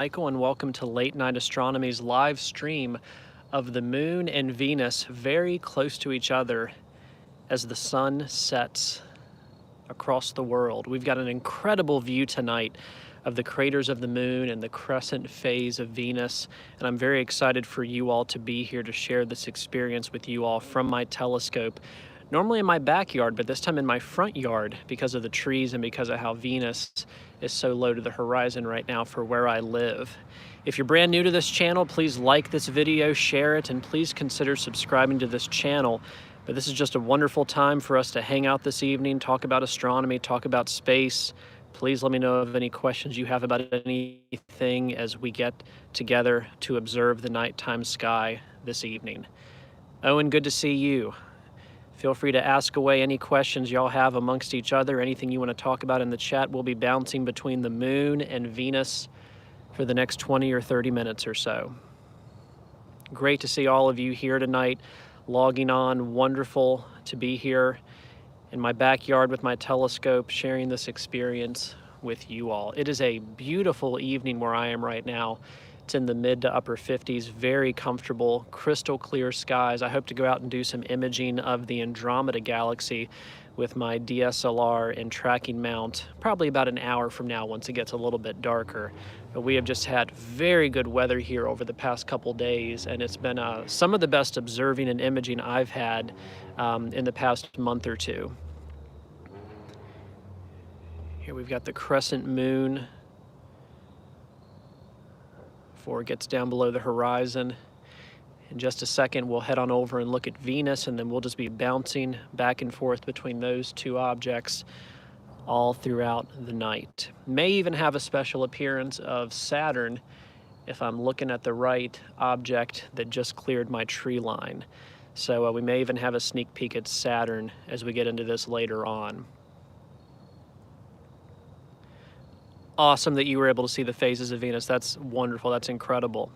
Michael, and welcome to Late Night Astronomy's live stream of the moon and Venus very close to each other as the sun sets across the world. We've got an incredible view tonight of the craters of the moon and the crescent phase of Venus, and I'm very excited for you all to be here to share this experience with you all from my telescope. Normally in my backyard, but this time in my front yard because of the trees and because of how Venus is so low to the horizon right now for where I live. If you're brand new to this channel, please like this video, share it, and please consider subscribing to this channel. But this is just a wonderful time for us to hang out this evening, talk about astronomy, talk about space. Please let me know of any questions you have about anything as we get together to observe the nighttime sky this evening. Owen, good to see you. Feel free to ask away any questions y'all have amongst each other, anything you want to talk about in the chat. We'll be bouncing between the moon and Venus for the next 20 or 30 minutes or so. Great to see all of you here tonight, logging on. Wonderful to be here in my backyard with my telescope, sharing this experience with you all. It is a beautiful evening where I am right now. It's in the mid to upper 50s, very comfortable, crystal clear skies. I hope to go out and do some imaging of the Andromeda galaxy with my DSLR and tracking mount, probably about an hour from now once it gets a little bit darker. But we have just had very good weather here over the past couple days, and it's been some of the best observing and imaging I've had in the past month or two. Here we've got the crescent moon before it gets down below the horizon. In just a second, we'll head on over and look at Venus, and then we'll just be bouncing back and forth between those two objects all throughout the night. May even have a special appearance of Saturn if I'm looking at the right object that just cleared my tree line. So we may even have a sneak peek at Saturn as we get into this later on. Awesome that you were able to see the phases of Venus. That's wonderful. That's incredible.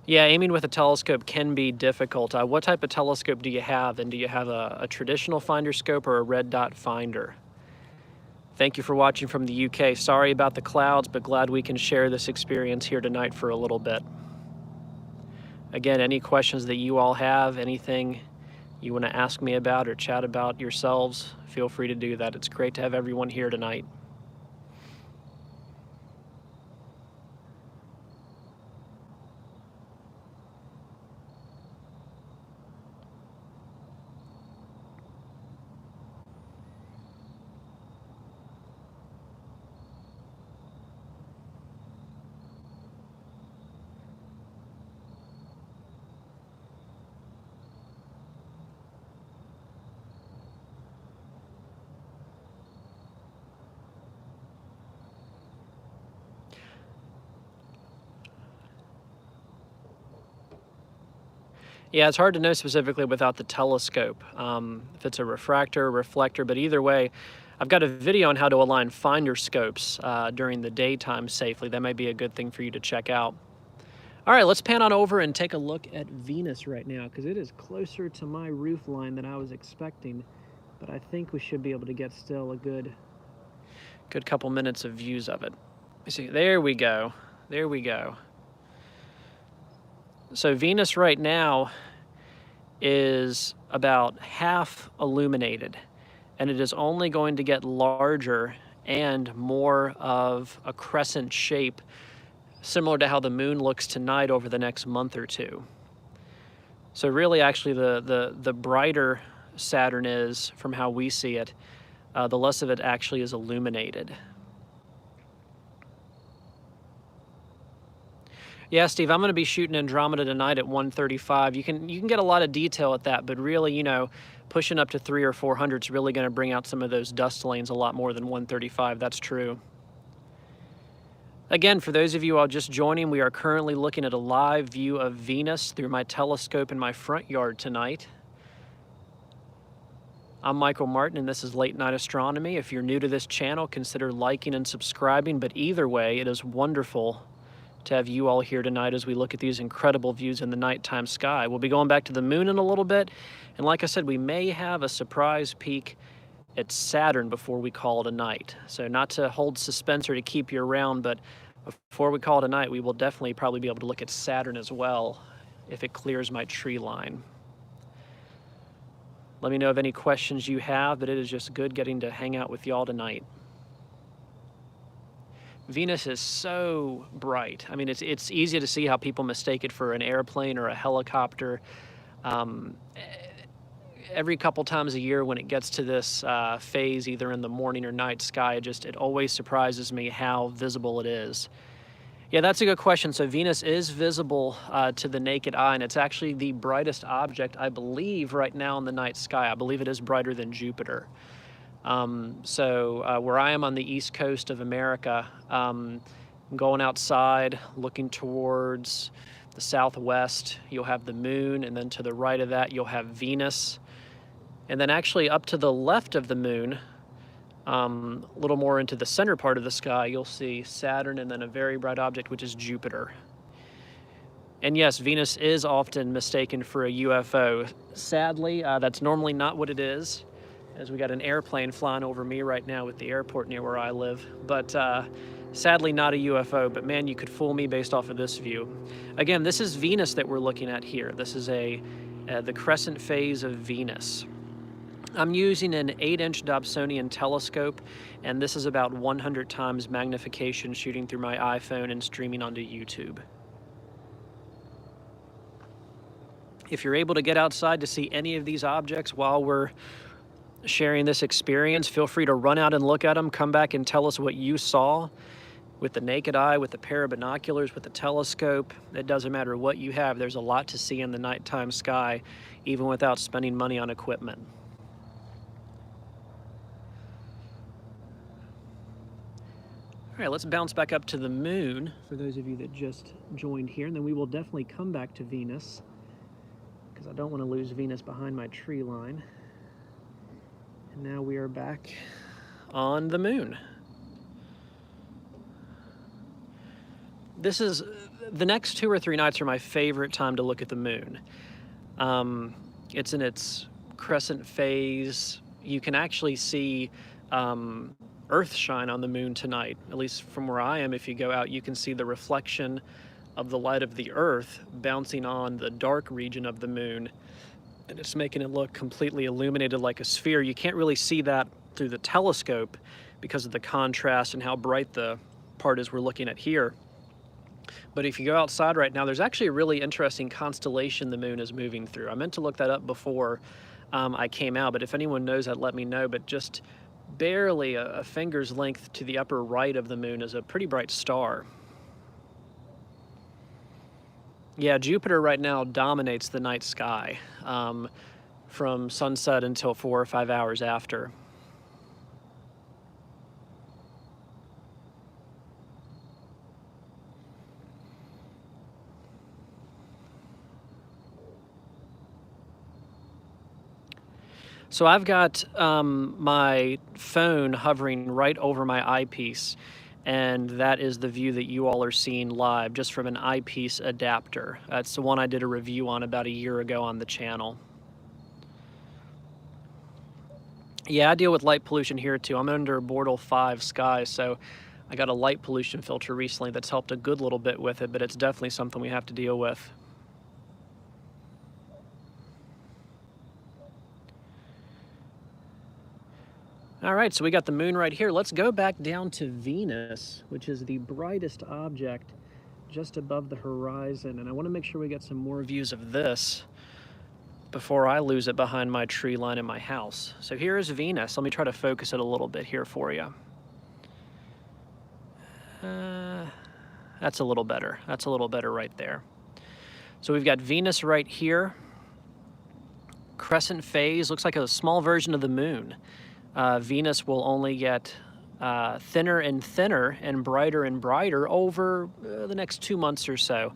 Yeah, aiming with a telescope can be difficult. What type of telescope do you have? And do you have a traditional finder scope or a red dot finder? Thank you for watching from the UK. Sorry about the clouds, but glad we can share this experience here tonight for a little bit. Again, any questions that you all have, anything you want to ask me about or chat about yourselves, feel free to do that. It's great to have everyone here tonight. Yeah, it's hard to know specifically without the telescope, if it's a refractor or reflector, but either way, I've got a video on how to align finder scopes during the daytime safely. That may be a good thing for you to check out. All right, let's pan on over and take a look at Venus right now, because it is closer to my roof line than I was expecting, but I think we should be able to get still a good couple minutes of views of it. Let me see, there we go, there we go. So Venus right now is about half illuminated, and it is only going to get larger and more of a crescent shape, similar to how the moon looks tonight over the next month or two. So really, actually, the brighter Saturn is from how we see it, the less of it actually is illuminated. Yeah, Steve, I'm going to be shooting Andromeda tonight at 1:35. You can get a lot of detail at that, but really, you know, pushing up to 300 or 400 is really going to bring out some of those dust lanes a lot more than 1:35. That's true. Again, for those of you all just joining, we are currently looking at a live view of Venus through my telescope in my front yard tonight. I'm Michael Martin, and this is Late Night Astronomy. If you're new to this channel, consider liking and subscribing, but either way, it is wonderful to have you all here tonight as we look at these incredible views in the nighttime sky. We'll be going back to the moon in a little bit, and like I said, we may have a surprise peek at Saturn before we call it a night. So not to hold suspense or to keep you around, but before we call it a night, we will definitely probably be able to look at Saturn as well if it clears my tree line. Let me know of any questions you have, but it is just good getting to hang out with y'all tonight. Venus is so bright. I mean, it's easy to see how people mistake it for an airplane or a helicopter. Every couple times a year when it gets to this phase, either in the morning or night sky, it always surprises me how visible it is. Yeah, that's a good question. So Venus is visible to the naked eye, and it's actually the brightest object, I believe, right now in the night sky. I believe it is brighter than Jupiter. Where I am on the east coast of America, going outside, looking towards the southwest, you'll have the moon, and then to the right of that, you'll have Venus. And then actually up to the left of the moon, a little more into the center part of the sky, you'll see Saturn and then a very bright object, which is Jupiter. And yes, Venus is often mistaken for a UFO. Sadly, that's normally not what it is, as we got an airplane flying over me right now with the airport near where I live. But sadly not a UFO, but man, you could fool me based off of this view. Again, this is Venus that we're looking at here. This is the crescent phase of Venus. I'm using an 8-inch Dobsonian telescope, and this is about 100 times magnification shooting through my iPhone and streaming onto YouTube. If you're able to get outside to see any of these objects while we're sharing this experience, feel free to run out and look at them, come back and tell us what you saw with the naked eye, with the pair of binoculars, with the telescope. It doesn't matter what you have, there's a lot to see in the nighttime sky, even without spending money on equipment. All right, let's bounce back up to the moon for those of you that just joined here, and then we will definitely come back to Venus because I don't want to lose Venus behind my tree line. And now we are back on the moon. The next 2 or 3 nights are my favorite time to look at the moon. It's in its crescent phase. You can actually see Earth shine on the moon tonight, at least from where I am. If you go out, you can see the reflection of the light of the Earth bouncing on the dark region of the moon, and it's making it look completely illuminated like a sphere. You can't really see that through the telescope because of the contrast and how bright the part is we're looking at here. But if you go outside right now, there's actually a really interesting constellation the moon is moving through. I meant to look that up before I came out, but if anyone knows that, let me know. But just barely a finger's length to the upper right of the moon is a pretty bright star. Yeah, Jupiter right now dominates the night sky from sunset until 4 or 5 hours after. So I've got my phone hovering right over my eyepiece, and that is the view that you all are seeing live, just from an eyepiece adapter. That's the one I did a review on about a year ago on the channel. Yeah, I deal with light pollution here too. I'm under Bortle 5 skies, so I got a light pollution filter recently that's helped a good little bit with it, but it's definitely something we have to deal with. All right, so we got the moon right here. Let's go back down to Venus, which is the brightest object just above the horizon. And I want to make sure we get some more views of this before I lose it behind my tree line in my house. So here is Venus. Let me try to focus it a little bit here for you. That's a little better. That's a little better right there. So we've got Venus right here. Crescent phase, looks like a small version of the moon. Venus will only get thinner and thinner and brighter over the next 2 months or so.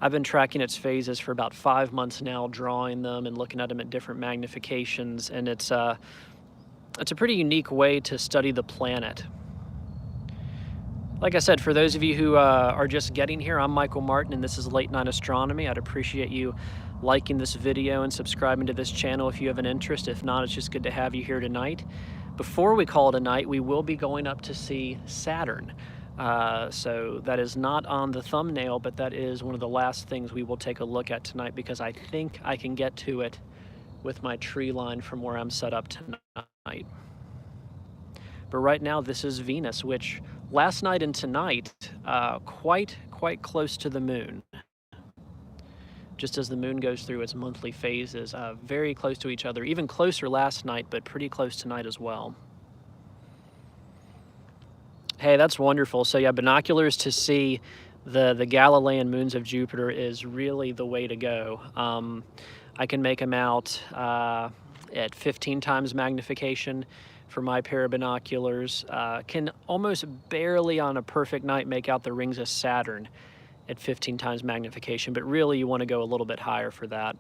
I've been tracking its phases for about 5 months now, drawing them and looking at them at different magnifications, and it's a pretty unique way to study the planet. Like I said, for those of you who are just getting here, I'm Michael Martin, and this is Late Night Astronomy. I'd appreciate you liking this video and subscribing to this channel if you have an interest. If not, it's just good to have you here tonight. before we call it a night, we will be going up to see Saturn. So that is not on the thumbnail, but that is one of the last things we will take a look at tonight, because I think I can get to it with my tree line from where I'm set up tonight. But right now, this is Venus, which last night and tonight, quite close to the moon. Just as the moon goes through its monthly phases, very close to each other, even closer last night, but pretty close tonight as well. Hey, that's wonderful. So yeah, binoculars to see the Galilean moons of Jupiter is really the way to go. I can make them out at 15 times magnification for my pair of binoculars. Can almost barely on a perfect night make out the rings of Saturn at 15 times magnification, but really you want to go a little bit higher for that.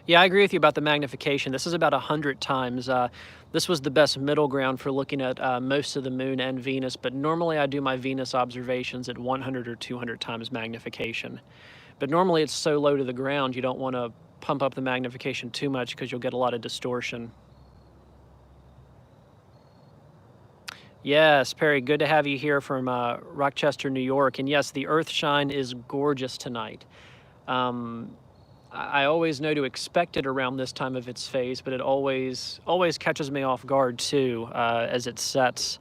Yeah, I agree with you about the magnification. This is about 100 times. This was the best middle ground for looking at most of the moon and Venus, but normally I do my Venus observations at 100 or 200 times magnification. But normally it's so low to the ground, you don't want to pump up the magnification too much because you'll get a lot of distortion. Yes, Perry, good to have you here from Rochester, New York. And yes, the Earthshine is gorgeous tonight. I always know to expect it around this time of its phase, but it always catches me off guard too, as it sets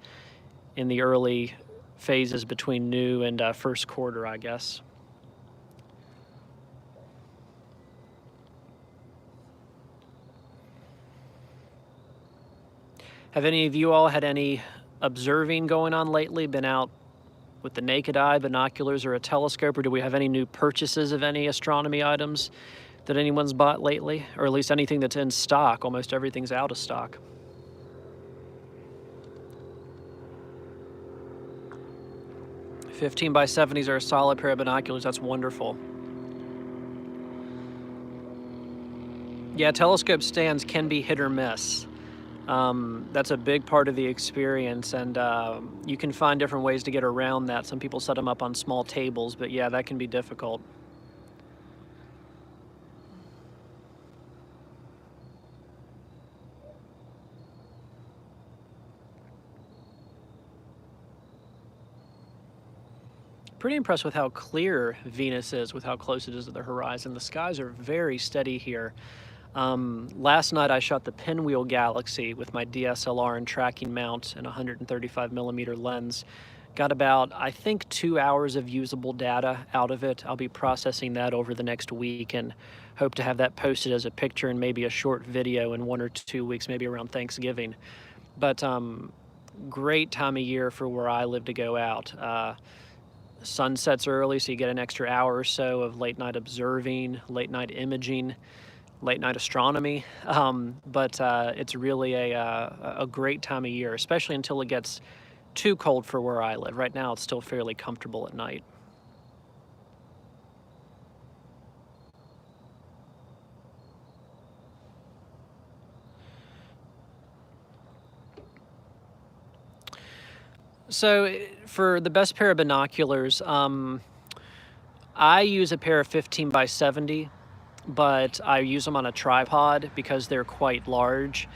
in the early phases between new and first quarter, I guess. Have any of you all had any observing going on lately? Been out with the naked eye, binoculars, or a telescope, or do we have any new purchases of any astronomy items that anyone's bought lately, or at least anything that's in stock? Almost everything's out of stock. "15x70s are a solid pair of binoculars." That's wonderful. Yeah, telescope stands can be hit or miss. That's a big part of the experience, and you can find different ways to get around that. Some people set them up on small tables, but yeah, that can be difficult. Pretty impressed with how clear Venus is, with how close it is to the horizon. The skies are very steady here. Last night I shot the Pinwheel Galaxy with my DSLR and tracking mount and 135mm lens. Got about, I think, 2 hours of usable data out of it. I'll be processing that over the next week and hope to have that posted as a picture and maybe a short video in 1 or 2 weeks, maybe around Thanksgiving. But great time of year for where I live to go out. Sun sets early, so you get an extra hour or so of late night observing, late night imaging, late night astronomy. But it's really a great time of year, especially until it gets too cold for where I live. Right now, it's still fairly comfortable at night. So for the best pair of binoculars, I use a pair of 15x70, but I use them on a tripod because they're quite large.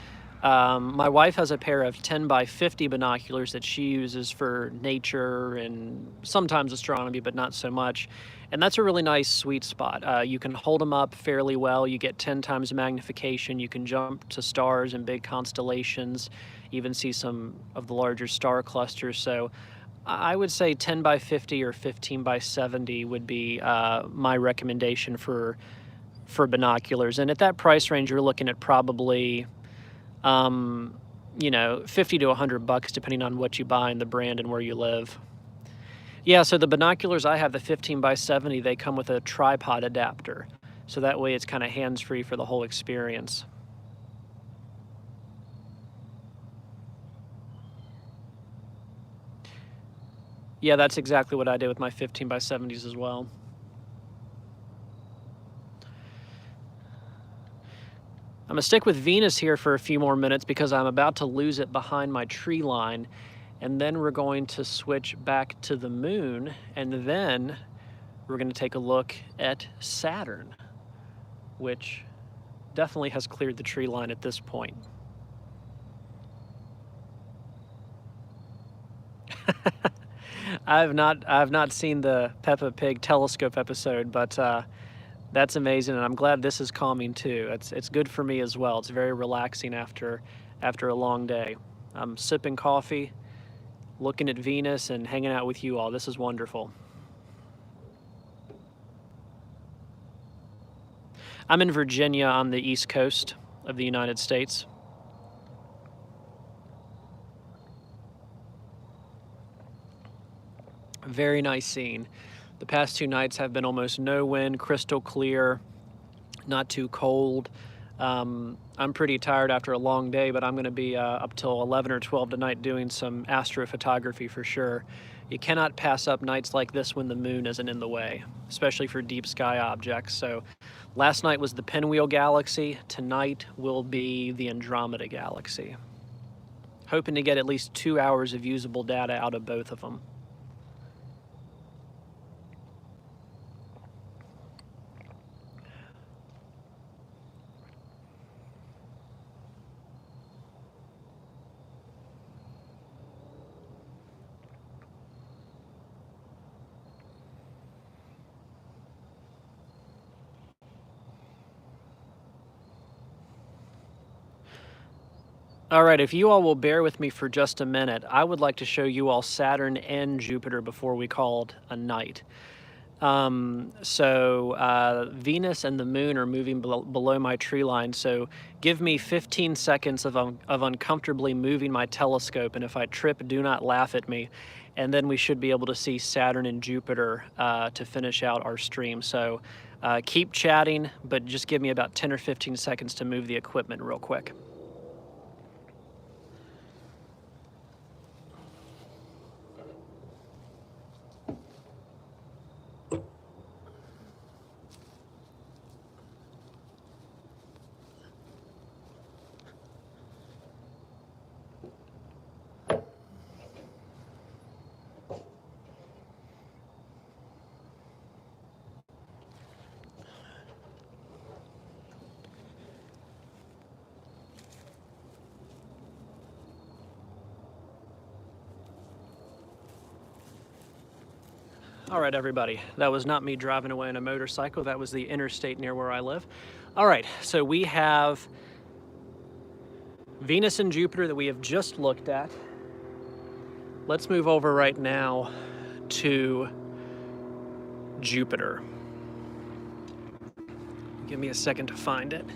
My wife has a pair of 10x50 binoculars that she uses for nature and sometimes astronomy, but not so much. And that's a really nice sweet spot. You can hold them up fairly well. You get 10 times magnification. You can jump to stars and big constellations, even see some of the larger star clusters. So I would say 10x50 or 15x70 would be my recommendation for binoculars. And at that price range, you're looking at probably, you know, 50 to 100 bucks, depending on what you buy and the brand and where you live. Yeah, so the binoculars I have, the 15x70, they come with a tripod adapter. So that way it's kind of hands-free for the whole experience. Yeah, that's exactly what I did with my 15x70s as well. I'm gonna stick with Venus here for a few more minutes because I'm about to lose it behind my tree line. And then we're going to switch back to the moon, and then we're going to take a look at Saturn, which definitely has cleared the tree line at this point. I've not seen the Peppa Pig telescope episode, but that's amazing, and I'm glad this is calming too. It's good for me as well. It's very relaxing after a long day. I'm sipping coffee, looking at Venus, and hanging out with you all. This is wonderful. I'm in Virginia on the East Coast of the United States. Very nice scene. The past 2 nights have been almost no wind, crystal clear, not too cold. I'm pretty tired after a long day, but I'm going to be up till 11 or 12 tonight doing some astrophotography for sure. You cannot pass up nights like this when the moon isn't in the way, especially for deep sky objects. So last night was the Pinwheel Galaxy. Tonight will be the Andromeda Galaxy. Hoping to get at least 2 hours of usable data out of both of them. All right, if you all will bear with me for just a minute, I would like to show you all Saturn and Jupiter before we call it a night. Venus and the moon are moving below my tree line, so give me 15 seconds of uncomfortably moving my telescope, and if I trip, do not laugh at me. And then we should be able to see Saturn and Jupiter to finish out our stream. So keep chatting, but just give me about 10 or 15 seconds to move the equipment real quick. All right, everybody, that was not me driving away on a motorcycle. That was the interstate near where I live. All right, so we have Venus and Jupiter that we have just looked at. Let's move over right now to Jupiter. Give me a second to find it.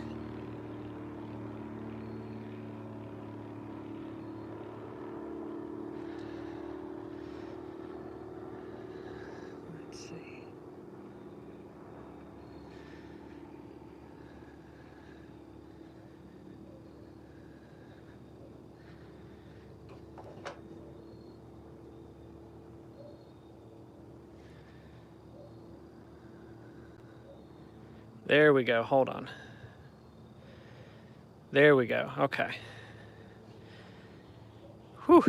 There we go, hold on. There we go, okay. Whew,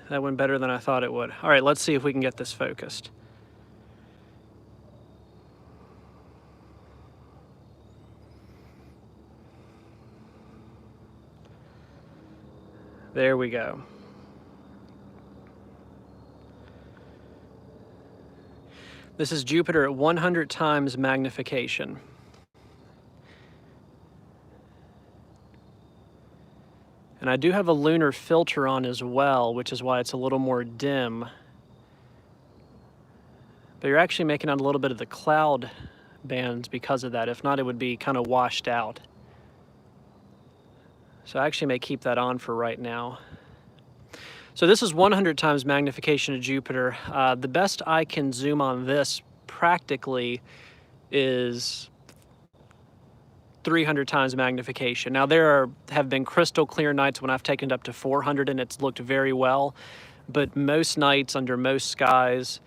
that went better than I thought it would. All right, let's see if we can get this focused. There we go. This is Jupiter at 100 times magnification. And I do have a lunar filter on as well, which is why it's a little more dim. But you're actually making out a little bit of the cloud bands because of that. If not, it would be kind of washed out. So I actually may keep that on for right now. So this is 100 times magnification of Jupiter. The best I can zoom on this practically is 300 times magnification. Now there have been crystal clear nights when I've taken it up to 400 and it's looked very well, but most nights under most skies,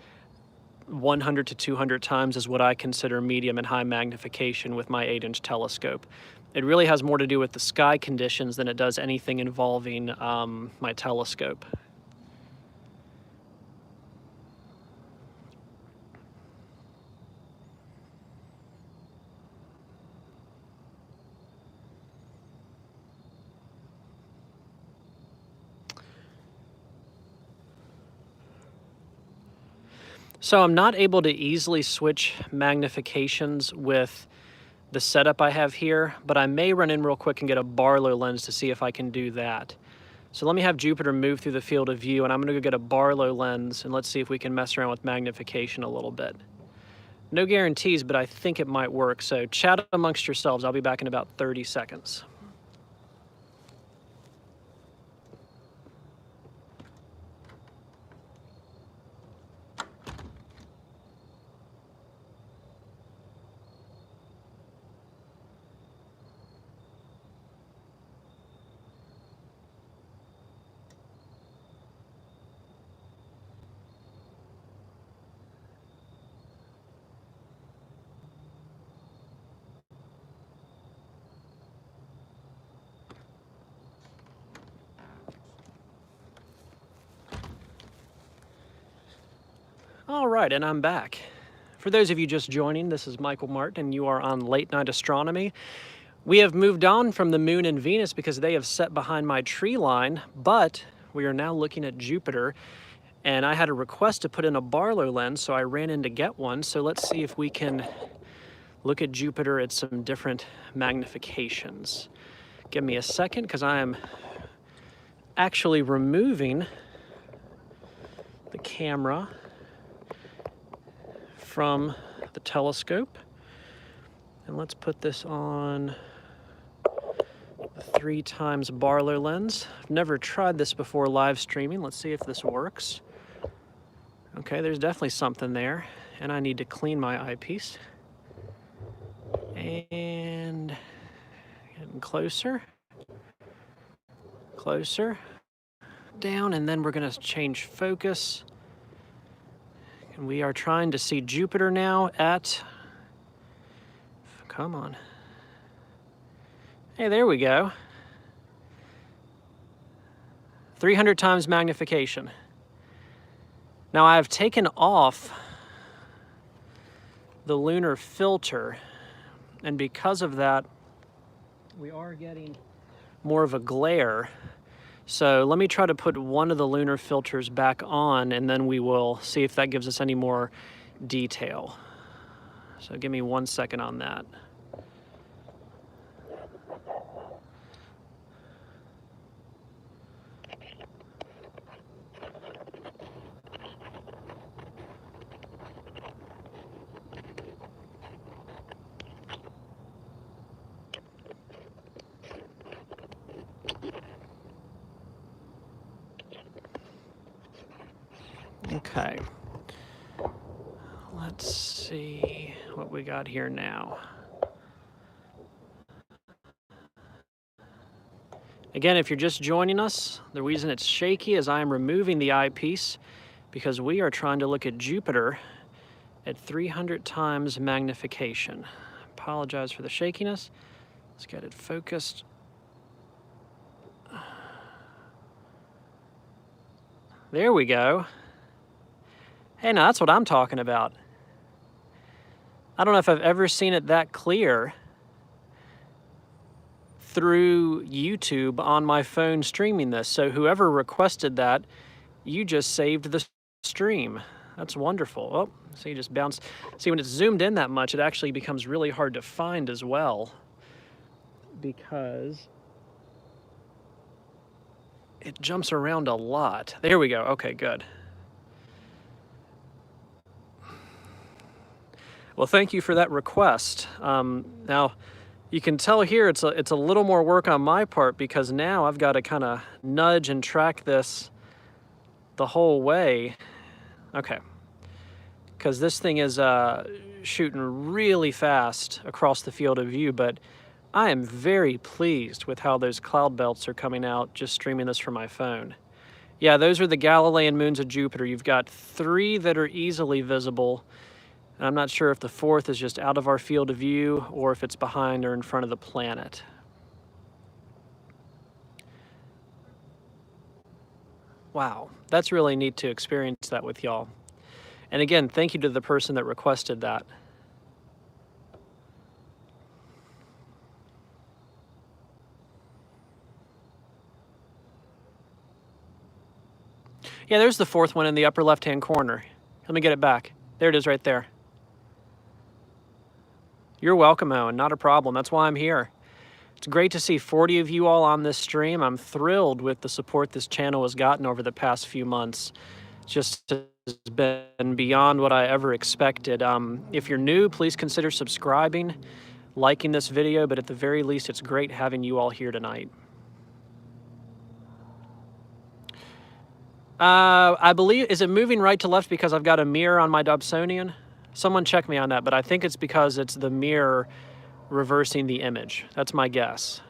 100 to 200 times is what I consider medium and high magnification with my 8-inch telescope. It really has more to do with the sky conditions than it does anything involving my telescope. So I'm not able to easily switch magnifications with the setup I have here, but I may run in real quick and get a Barlow lens to see if I can do that. So let me have Jupiter move through the field of view, and I'm gonna go get a Barlow lens, and let's see if we can mess around with magnification a little bit. No guarantees, but I think it might work. So chat amongst yourselves. I'll be back in about 30 seconds. All right, and I'm back. For those of you just joining, this is Michael Martin, and you are on Late Night Astronomy. We have moved on from the Moon and Venus because they have set behind my tree line, but we are now looking at Jupiter, and I had a request to put in a Barlow lens, so I ran in to get one. So let's see if we can look at Jupiter at some different magnifications. Give me a second, because I am actually removing the camera from the telescope. And let's put this on the 3x Barlow lens. I've never tried this before live streaming. Let's see if this works. Okay, there's definitely something there. And I need to clean my eyepiece. And getting closer. Closer. Down, and then we're gonna change focus. And we are trying to see Jupiter now at, come on. Hey, there we go. 300 times magnification. Now I've taken off the lunar filter, and because of that, we are getting more of a glare. So let me try to put one of the lunar filters back on, and then we will see if that gives us any more detail. So give me 1 second on that. Okay, let's see what we got here now. Again, if you're just joining us, the reason it's shaky is I am removing the eyepiece because we are trying to look at Jupiter at 300 times magnification. Apologize for the shakiness. Let's get it focused. There we go. Hey, now that's what I'm talking about. I don't know if I've ever seen it that clear through YouTube on my phone streaming this. So whoever requested that, you just saved the stream. That's wonderful. Oh, so you just bounce. See, when it's zoomed in that much, it actually becomes really hard to find as well, because it jumps around a lot. There we go. Okay, good. Well, thank you for that request. Now, you can tell here it's a little more work on my part, because now I've got to kind of nudge and track this the whole way. Okay, because this thing is shooting really fast across the field of view, but I am very pleased with how those cloud belts are coming out just streaming this from my phone. Yeah, those are the Galilean moons of Jupiter. You've got 3 that are easily visible. And I'm not sure if the 4th is just out of our field of view or if it's behind or in front of the planet. Wow, that's really neat to experience that with y'all. And again, thank you to the person that requested that. Yeah, there's the 4th one in the upper left-hand corner. Let me get it back. There it is right there. You're welcome, Owen. Not a problem. That's why I'm here. It's great to see 40 of you all on this stream. I'm thrilled with the support this channel has gotten over the past few months. It's just has been beyond what I ever expected. If you're new, please consider subscribing, liking this video, but at the very least, it's great having you all here tonight. I believe, is it moving right to left because I've got a mirror on my Dobsonian? Someone check me on that, but I think it's because it's the mirror reversing the image. That's my guess.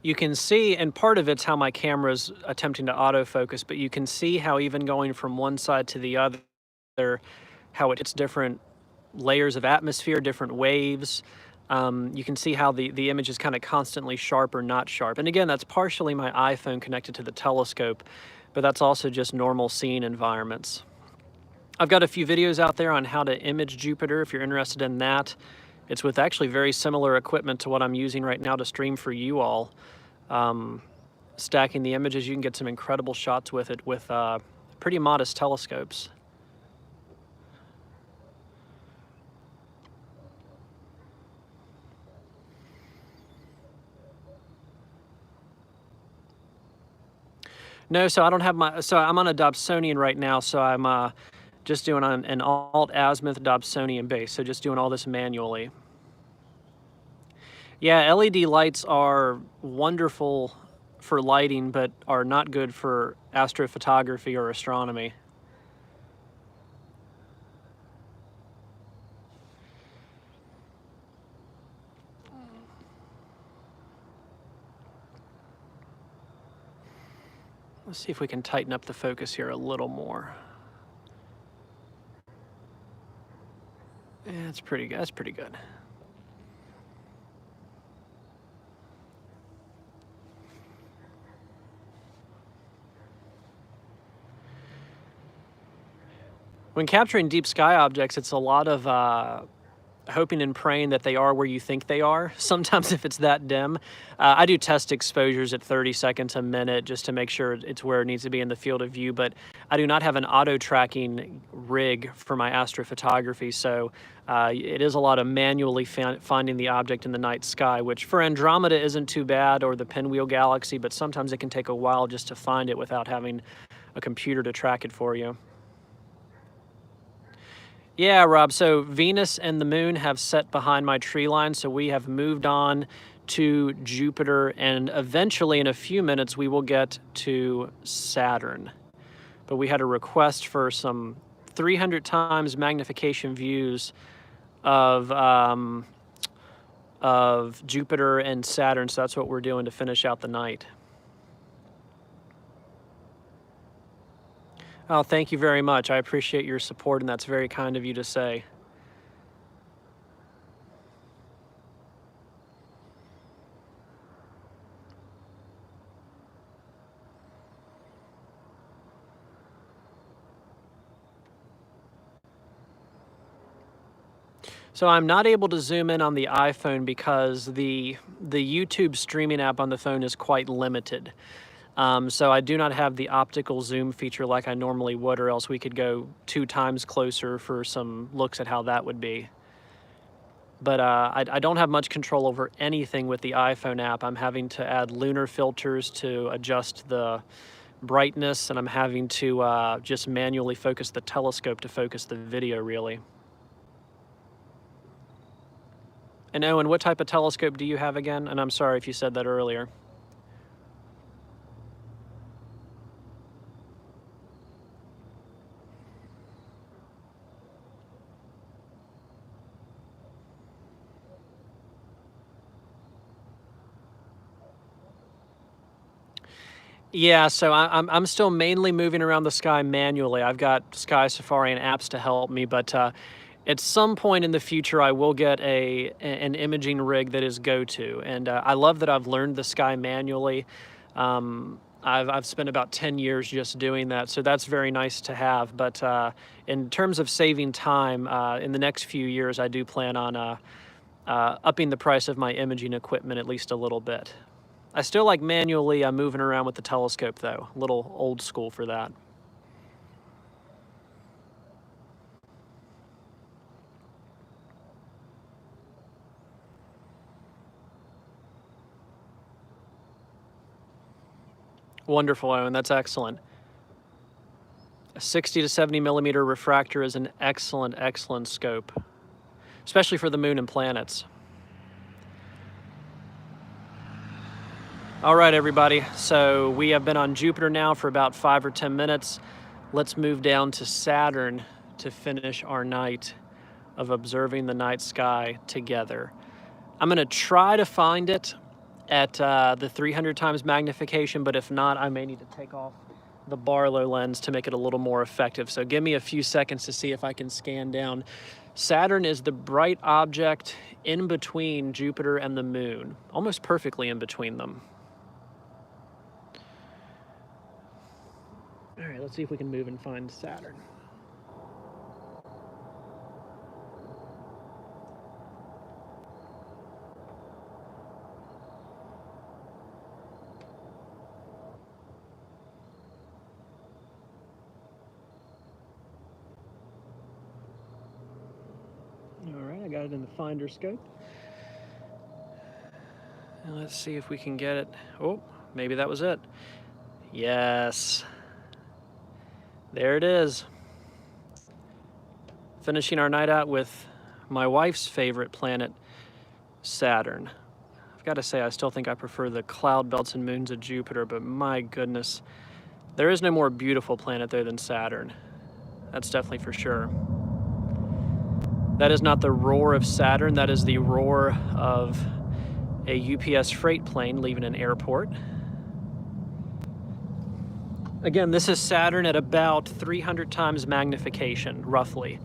You can see, and part of it's how my camera's attempting to autofocus, but you can see how even going from one side to the other, how it's different layers of atmosphere, different waves. You can see how the image is kind of constantly sharp or not sharp. And again, that's partially my iPhone connected to the telescope, but that's also just normal seeing environments. I've got a few videos out there on how to image Jupiter if you're interested in that. It's with actually very similar equipment to what I'm using right now to stream for you all. Stacking the images, you can get some incredible shots with it with pretty modest telescopes. No, so I don't have my, so I'm on a Dobsonian right now, so I'm just doing an alt-azimuth Dobsonian base, so just doing all this manually. Yeah, LED lights are wonderful for lighting, but are not good for astrophotography or astronomy. Let's see if we can tighten up the focus here a little more. Yeah, that's pretty good. That's pretty good. When capturing deep sky objects, it's a lot of hoping and praying that they are where you think they are. Sometimes if it's that dim, I do test exposures at 30 seconds a minute just to make sure it's where it needs to be in the field of view, but I do not have an auto tracking rig for my astrophotography, so it is a lot of manually finding the object in the night sky, which for Andromeda isn't too bad, or the Pinwheel Galaxy, but sometimes it can take a while just to find it without having a computer to track it for you. Yeah, Rob, so Venus and the moon have set behind my tree line, so we have moved on to Jupiter, and eventually in a few minutes we will get to Saturn. But we had a request for some 300 times magnification views of Jupiter and Saturn, so that's what we're doing to finish out the night. Oh, thank you very much. I appreciate your support, and that's very kind of you to say. So I'm not able to zoom in on the iPhone because the YouTube streaming app on the phone is quite limited. So I do not have the optical zoom feature like I normally would, or else we could go 2 times closer for some looks at how that would be. But I don't have much control over anything with the iPhone app. I'm having to add lunar filters to adjust the brightness, and I'm having to just manually focus the telescope to focus the video, really. And Owen, what type of telescope do you have again? And I'm sorry if you said that earlier. Yeah, so I'm still mainly moving around the sky manually. I've got Sky Safari and apps to help me, but at some point in the future, I will get an imaging rig that is go-to, and I love that I've learned the sky manually. I've spent about 10 years just doing that, so that's very nice to have. But in terms of saving time, in the next few years, I do plan on upping the price of my imaging equipment at least a little bit. I still like manually moving around with the telescope, though. A little old school for that. Wonderful, Owen. That's excellent. A 60 to 70 millimeter refractor is an excellent, excellent scope, especially for the moon and planets. All right, everybody. So we have been on Jupiter now for about 5 or 10 minutes. Let's move down to Saturn to finish our night of observing the night sky together. I'm going to try to find it at the 300 times magnification, but if not, I may need to take off the Barlow lens to make it a little more effective. So give me a few seconds to see if I can scan down. Saturn is the bright object in between Jupiter and the moon, almost perfectly in between them. All right, let's see if we can move and find Saturn. All right, I got it in the finder scope. And let's see if we can get it. Oh, maybe that was it. Yes. There it is. Finishing our night out with my wife's favorite planet, Saturn. I've got to say, I still think I prefer the cloud belts and moons of Jupiter, but my goodness, there is no more beautiful planet there than Saturn. That's definitely for sure. That is not the roar of Saturn, that is the roar of a UPS freight plane leaving an airport. Again, this is Saturn at about 300 times magnification, roughly.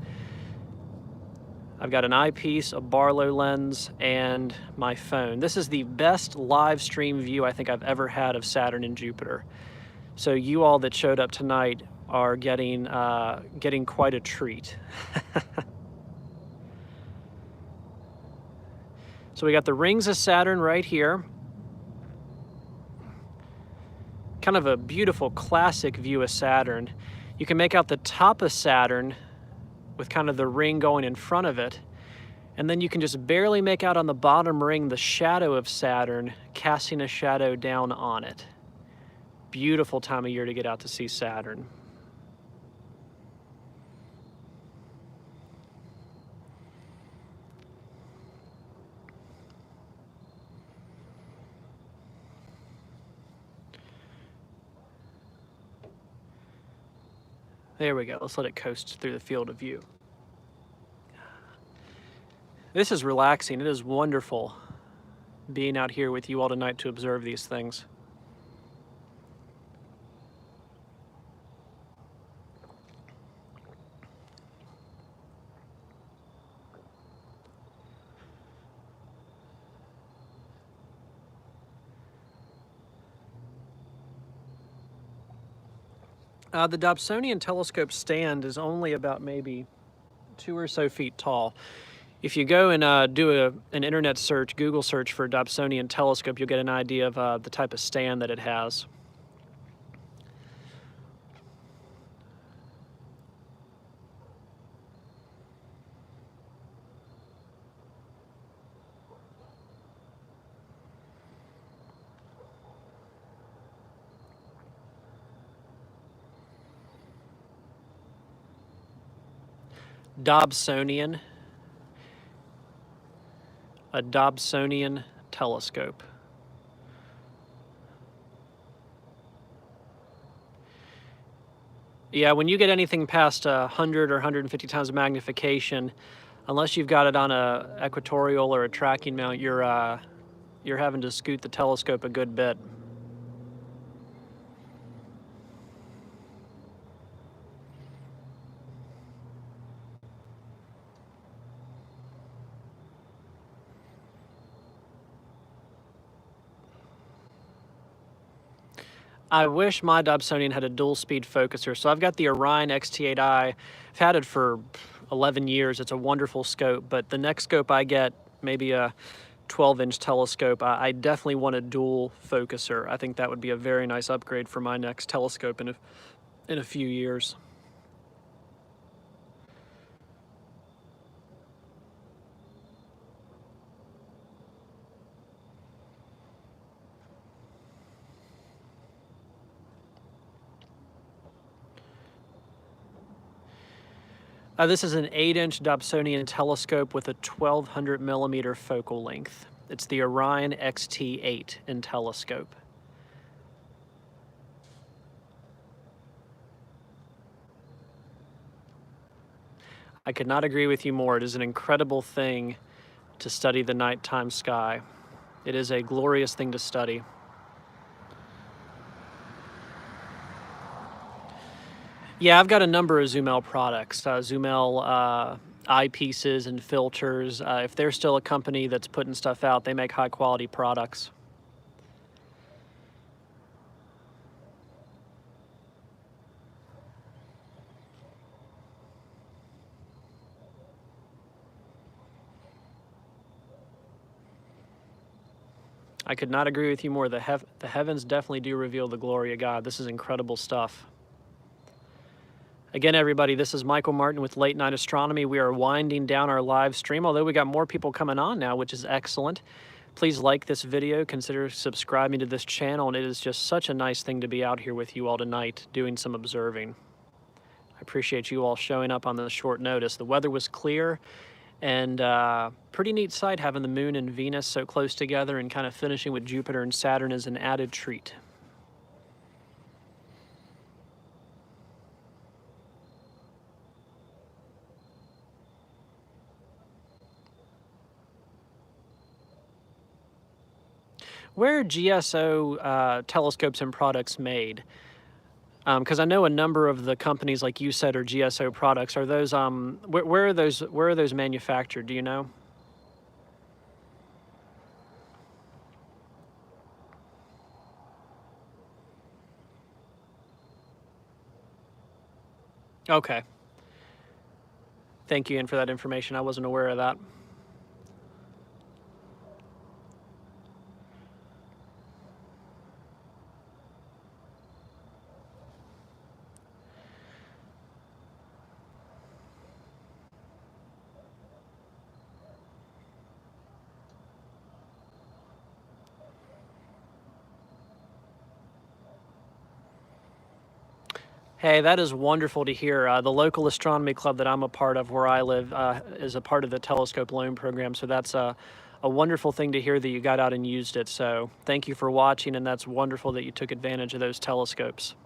I've got an eyepiece, a Barlow lens, and my phone. This is the best live stream view I think I've ever had of Saturn and Jupiter. So you all that showed up tonight are getting quite a treat. So we got the rings of Saturn right here. Kind of a beautiful classic view of Saturn. You can make out the top of Saturn with kind of the ring going in front of it. And then you can just barely make out on the bottom ring the shadow of Saturn casting a shadow down on it. Beautiful time of year to get out to see Saturn. There we go. Let's let it coast through the field of view. This is relaxing. It is wonderful being out here with you all tonight to observe these things. The Dobsonian telescope stand is only about maybe 2 or so feet tall. If you go and do an internet search, Google search for Dobsonian telescope, you'll get an idea of the type of stand that it has. Dobsonian. A Dobsonian telescope. Yeah, when you get anything past 100 or 150 times magnification, unless you've got it on a equatorial or a tracking mount, you're having to scoot the telescope a good bit. I wish my Dobsonian had a dual speed focuser. So I've got the Orion XT8i. I've had it for 11 years. It's a wonderful scope, but the next scope I get, maybe a 12-inch telescope, I definitely want a dual focuser. I think that would be a very nice upgrade for my next telescope in a few years. This is an 8-inch Dobsonian telescope with a 1200 millimeter focal length. It's the Orion XT8 in telescope. I could not agree with you more. It is an incredible thing to study the nighttime sky. It is a glorious thing to study. Yeah, I've got a number of Zoomel products, Zoomel eyepieces and filters. If they're still a company that's putting stuff out, they make high quality products. I could not agree with you more. The heavens definitely do reveal the glory of God. This is incredible stuff. Again, everybody, this is Michael Martin with Late Night Astronomy. We are winding down our live stream, although we got more people coming on now, which is excellent. Please like this video, consider subscribing to this channel, and it is just such a nice thing to be out here with you all tonight doing some observing. I appreciate you all showing up on the short notice. The weather was clear, and pretty neat sight having the moon and Venus so close together, and kind of finishing with Jupiter and Saturn is an added treat. Where are GSO telescopes and products made? Because I know a number of the companies, like you said, are GSO products. Are those where are those manufactured? Do you know? Okay. Thank you, Ian, for that information. I wasn't aware of that. Hey, that is wonderful to hear. The local astronomy club that I'm a part of where I live is a part of the telescope loan program. So that's a wonderful thing to hear that you got out and used it. So thank you for watching, and that's wonderful that you took advantage of those telescopes.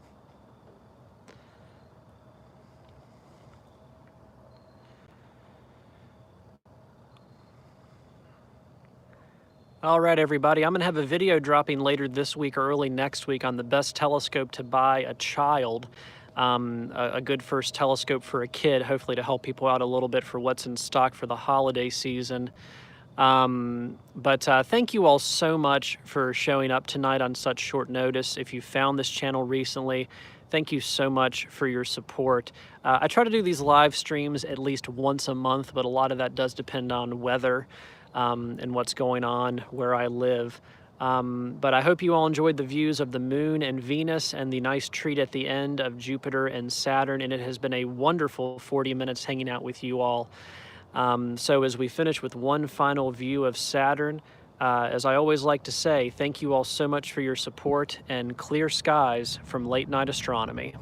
All right, everybody, I'm going to have a video dropping later this week or early next week on the best telescope to buy a child. A good first telescope for a kid, hopefully to help people out a little bit for what's in stock for the holiday season. But thank you all so much for showing up tonight on such short notice. If you found this channel recently, thank you so much for your support. I try to do these live streams at least once a month, but a lot of that does depend on weather and what's going on where I live. But I hope you all enjoyed the views of the moon and Venus and the nice treat at the end of Jupiter and Saturn, and it has been a wonderful 40 minutes hanging out with you all. So as we finish with one final view of Saturn, as I always like to say, thank you all so much for your support, and clear skies from Late Night Astronomy.